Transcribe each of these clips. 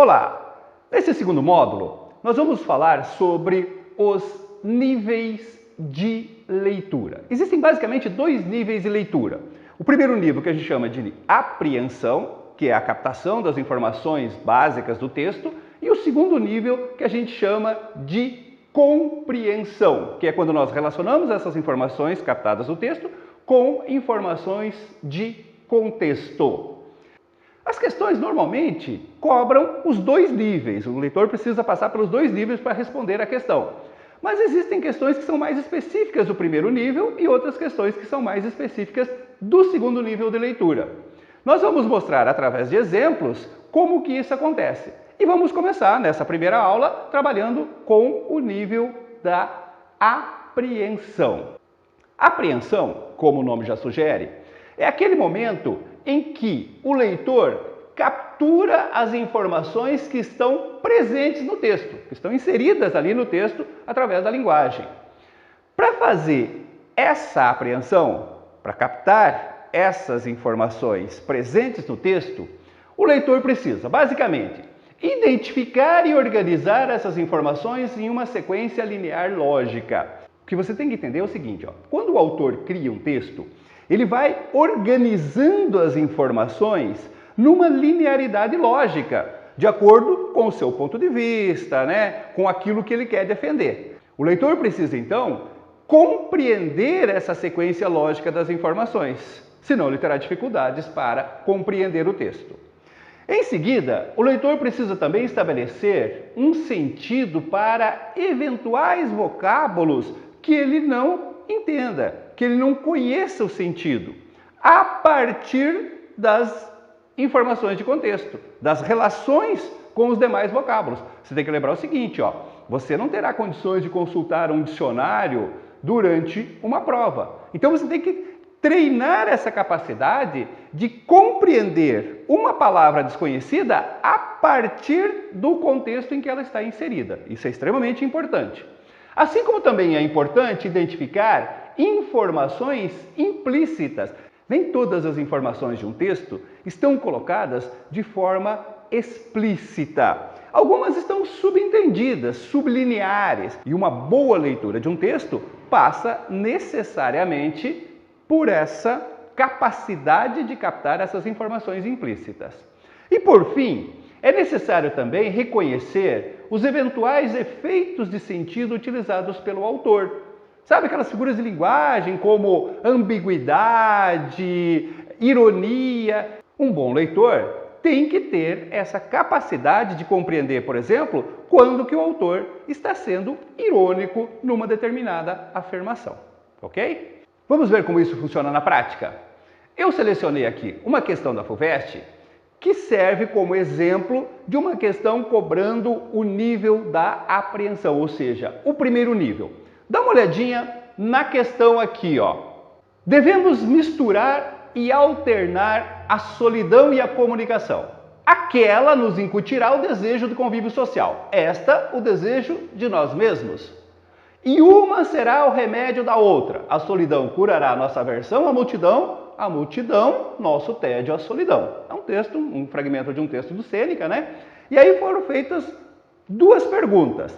Olá! Nesse segundo módulo, nós vamos falar sobre os níveis de leitura. Existem basicamente dois níveis de leitura. O primeiro nível que a gente chama de apreensão, que é a captação das informações básicas do texto, e o segundo nível que a gente chama de compreensão, que é quando nós relacionamos essas informações captadas do texto com informações de contexto. As questões normalmente cobram os dois níveis, o leitor precisa passar pelos dois níveis para responder a questão. Mas existem questões que são mais específicas do primeiro nível e outras questões que são mais específicas do segundo nível de leitura. Nós vamos mostrar através de exemplos como que isso acontece. E vamos começar nessa primeira aula trabalhando com o nível da apreensão. Apreensão, como o nome já sugere, é aquele momento em que o leitor captura as informações que estão presentes no texto, que estão inseridas ali no texto através da linguagem. Para fazer essa apreensão, para captar essas informações presentes no texto, o leitor precisa, basicamente, identificar e organizar essas informações em uma sequência linear lógica. O que você tem que entender é o seguinte, quando o autor cria um texto, ele vai organizando as informações numa linearidade lógica, de acordo com o seu ponto de vista, com aquilo que ele quer defender. O leitor precisa, então, compreender essa sequência lógica das informações, senão ele terá dificuldades para compreender o texto. Em seguida, o leitor precisa também estabelecer um sentido para eventuais vocábulos que ele não entenda, que ele não conheça o sentido, a partir das informações de contexto, das relações com os demais vocábulos. Você tem que lembrar o seguinte, você não terá condições de consultar um dicionário durante uma prova. Então você tem que treinar essa capacidade de compreender uma palavra desconhecida a partir do contexto em que ela está inserida. Isso é extremamente importante. Assim como também é importante identificar informações implícitas. Nem todas as informações de um texto estão colocadas de forma explícita. Algumas estão subentendidas, sublineares. E uma boa leitura de um texto passa necessariamente por essa capacidade de captar essas informações implícitas. E por fim, é necessário também reconhecer os eventuais efeitos de sentido utilizados pelo autor. Sabe aquelas figuras de linguagem como ambiguidade, ironia? Um bom leitor tem que ter essa capacidade de compreender, por exemplo, quando que o autor está sendo irônico numa determinada afirmação, ok? Vamos ver como isso funciona na prática? Eu selecionei aqui uma questão da FUVEST que serve como exemplo de uma questão cobrando o nível da apreensão, ou seja, o primeiro nível. Dá uma olhadinha na questão aqui, Devemos misturar e alternar a solidão e a comunicação. Aquela nos incutirá o desejo do convívio social, esta o desejo de nós mesmos. E uma será o remédio da outra. A solidão curará nossa aversão à multidão, a multidão, nosso tédio à solidão. É um texto, um fragmento de um texto do Sêneca, E aí foram feitas duas perguntas.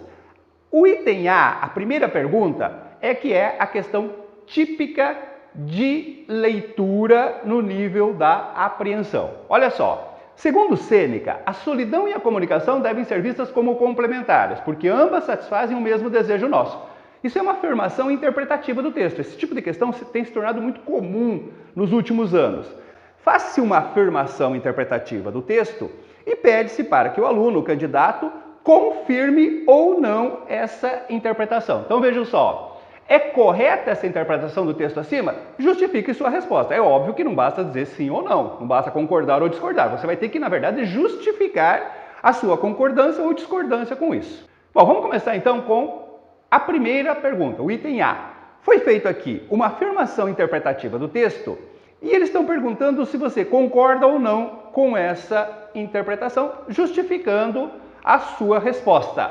O item A primeira pergunta, é a questão típica de leitura no nível da apreensão. Olha só, segundo Sêneca, a solidão e a comunicação devem ser vistas como complementares, porque ambas satisfazem o mesmo desejo nosso. Isso é uma afirmação interpretativa do texto. Esse tipo de questão tem se tornado muito comum nos últimos anos. Faz-se uma afirmação interpretativa do texto e pede-se para que o aluno, o candidato, confirme ou não essa interpretação. Então vejam só, é correta essa interpretação do texto acima? Justifique sua resposta. É óbvio que não basta dizer sim ou não, não basta concordar ou discordar. Você vai ter que, na verdade, justificar a sua concordância ou discordância com isso. Bom, vamos começar então com a primeira pergunta, o item A. Foi feito aqui uma afirmação interpretativa do texto e eles estão perguntando se você concorda ou não com essa interpretação, justificando a sua resposta.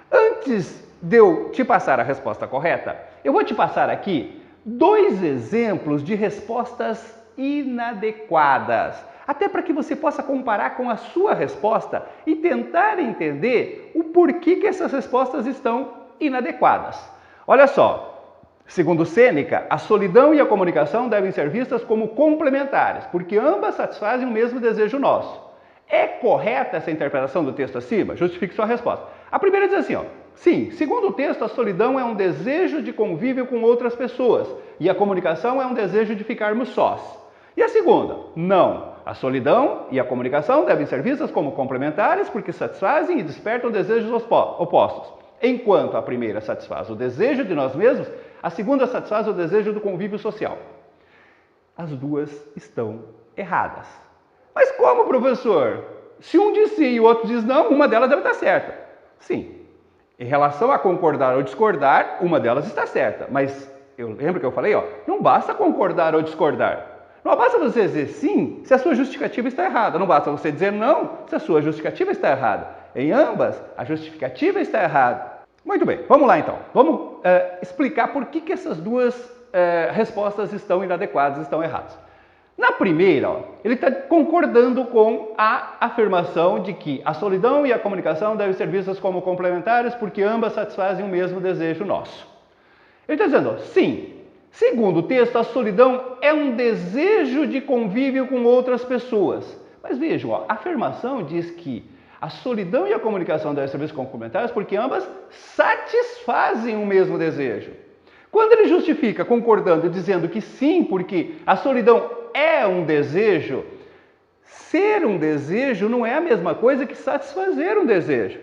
Antes de eu te passar a resposta correta, eu vou te passar aqui dois exemplos de respostas inadequadas. até para que você possa comparar com a sua resposta e tentar entender o porquê que essas respostas estão inadequadas. Olha só. Segundo Sêneca, a solidão e a comunicação devem ser vistas como complementares, porque ambas satisfazem o mesmo desejo nosso. É correta essa interpretação do texto acima? Justifique sua resposta. A primeira diz assim, ó, sim, segundo o texto, a solidão é um desejo de convívio com outras pessoas e a comunicação é um desejo de ficarmos sós. E a segunda? Não. A solidão e a comunicação devem ser vistas como complementares porque satisfazem e despertam desejos opostos. Enquanto a primeira satisfaz o desejo de nós mesmos, a segunda satisfaz o desejo do convívio social. As duas estão erradas. Mas como, professor? Se um diz sim e o outro diz não, uma delas deve estar certa. Sim. Em relação a concordar ou discordar, uma delas está certa. Mas lembra que eu falei, ó, não basta concordar ou discordar. Não basta você dizer sim se a sua justificativa está errada. Não basta você dizer não se a sua justificativa está errada. Em ambas, a justificativa está errada. Muito bem, vamos lá então. Vamos explicar por que essas duas respostas estão inadequadas, estão erradas. Na primeira, ó, ele está concordando com a afirmação de que a solidão e a comunicação devem ser vistas como complementares porque ambas satisfazem o mesmo desejo nosso. Ele está dizendo, ó, sim, segundo o texto, a solidão é um desejo de convívio com outras pessoas. Mas vejam, ó, a afirmação diz que a solidão e a comunicação devem ser vistas como complementares porque ambas satisfazem o mesmo desejo. Quando ele justifica concordando, dizendo que sim, porque a solidão é um desejo, ser um desejo não é a mesma coisa que satisfazer um desejo.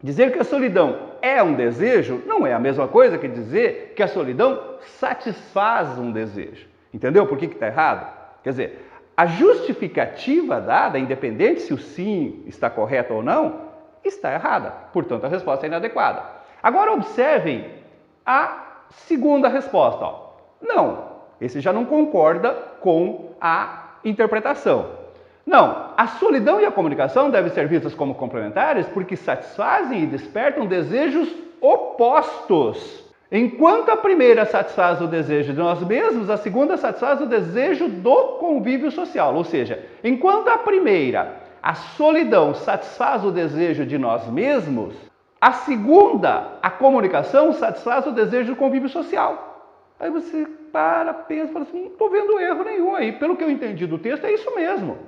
Dizer que a solidão é um desejo não é a mesma coisa que dizer que a solidão satisfaz um desejo. Entendeu por que está errado? Quer dizer, a justificativa dada, independente se o sim está correto ou não, está errada. Portanto, a resposta é inadequada. Agora observem a segunda resposta. Ó. Não, esse já não concorda com a interpretação. Não, a solidão e a comunicação devem ser vistas como complementares porque satisfazem e despertam desejos opostos. Enquanto a primeira satisfaz o desejo de nós mesmos, a segunda satisfaz o desejo do convívio social. Ou seja, enquanto a primeira, a solidão, satisfaz o desejo de nós mesmos, a segunda, a comunicação, satisfaz o desejo do convívio social. Aí você pensa e fala assim, não estou vendo erro nenhum aí. Pelo que eu entendi do texto, é isso mesmo.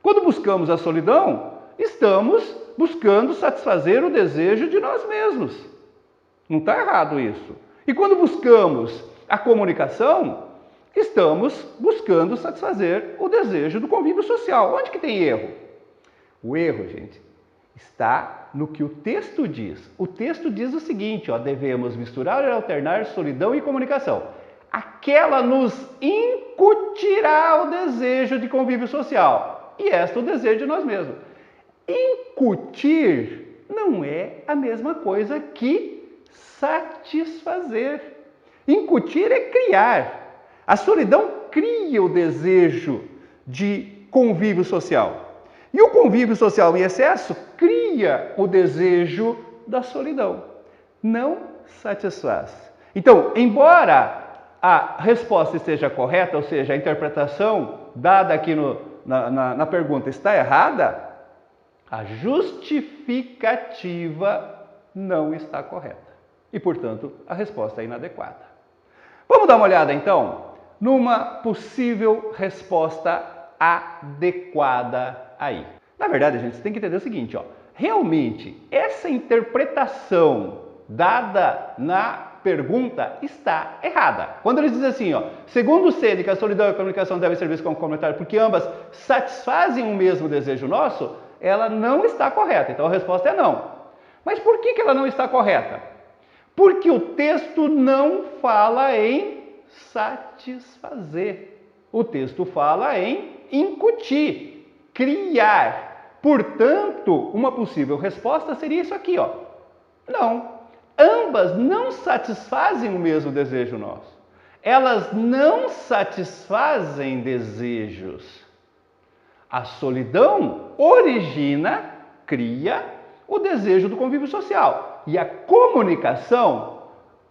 Quando buscamos a solidão, estamos buscando satisfazer o desejo de nós mesmos. Não está errado isso. E quando buscamos a comunicação, estamos buscando satisfazer o desejo do convívio social. Onde que tem erro? O erro, gente, está no que o texto diz. O texto diz o seguinte, ó, devemos misturar e alternar solidão e comunicação. Aquela nos incutirá o desejo de convívio social. E esta o desejo de nós mesmos. Incutir não é a mesma coisa que satisfazer. Incutir é criar. A solidão cria o desejo de convívio social. E o convívio social em excesso cria o desejo da solidão. Não satisfaz. Então, embora a resposta esteja correta, ou seja, a interpretação dada aqui na pergunta está errada, a justificativa não está correta. E, portanto, a resposta é inadequada. Vamos dar uma olhada, então, numa possível resposta adequada aí. Na verdade, a gente tem que entender o seguinte, ó, realmente, essa interpretação dada na pergunta está errada. Quando ele diz assim, ó, segundo Sêneca, a solidão e a comunicação devem ser vistas como complementares porque ambas satisfazem o mesmo desejo nosso, ela não está correta. Então, a resposta é não. Mas por que ela não está correta? Porque o texto não fala em satisfazer. O texto fala em incutir, criar. Portanto, uma possível resposta seria isso aqui, ó. Não. Ambas não satisfazem o mesmo desejo nosso. Elas não satisfazem desejos. A solidão origina, cria o desejo do convívio social. E a comunicação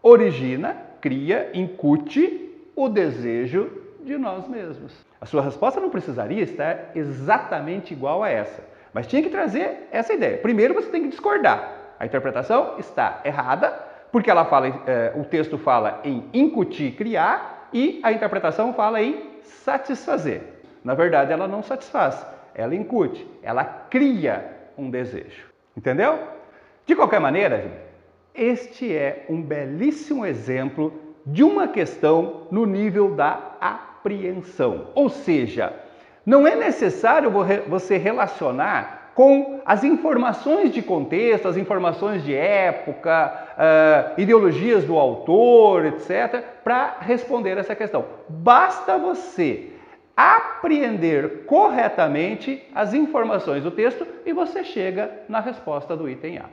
origina, cria, incute o desejo de nós mesmos. A sua resposta não precisaria estar exatamente igual a essa, mas tinha que trazer essa ideia. Primeiro você tem que discordar. A interpretação está errada, porque ela fala, o texto fala em incutir, criar, e a interpretação fala em satisfazer. Na verdade, ela não satisfaz, ela incute, ela cria um desejo. Entendeu? De qualquer maneira, gente, este é um belíssimo exemplo de uma questão no nível da apreensão. Ou seja, não é necessário você relacionar com as informações de contexto, as informações de época, ideologias do autor, etc., para responder essa questão. Basta você apreender corretamente as informações do texto e você chega na resposta do item A.